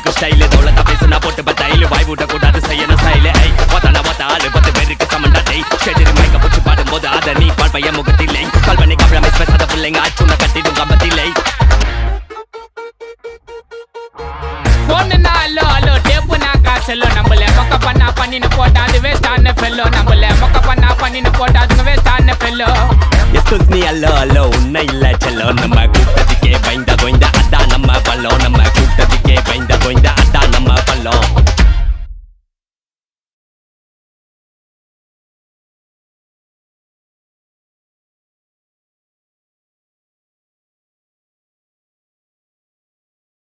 அடிக்கும் ஸ்டைலு தோளத்தா பேசுனா போட்டு பத்தாயிலு வாய் விட்ட கூடாது செய்யணும் ஸ்டைலு ஐ ஒத்தான ஒத்த ஆளு 10 பேருக்கு சமண்டா டை ஷெடிரி மைக்க பிடிச்சி பாடும்போது அத நீ பால் பையன் முகத்தில்லை கால் பண்ணி காம்ப்ரமைஸ் பேசாத பிள்ளைங்க ஆச்சுன கட்டிடும் கம்பத்தில்லை போனுனா அல்லோ அல்லோ டேப்புனா காசல்லோ நம்மள மொக்க பண்ணா பண்ணின்னு போட்டா அது வேஸ்டான ஃபெல்லோ நம்மள மொக்க பண்ணா பண்ணின்னு போட்டா அது வேஸ்டான ஃபெல்லோ எஸ்கூஸ் மீ அல்லோ அல்லோ உன்னை இல்ல செல்லோ நம்ம கூட்டத்துக்கே பயந்த கோய்ந்த அதான்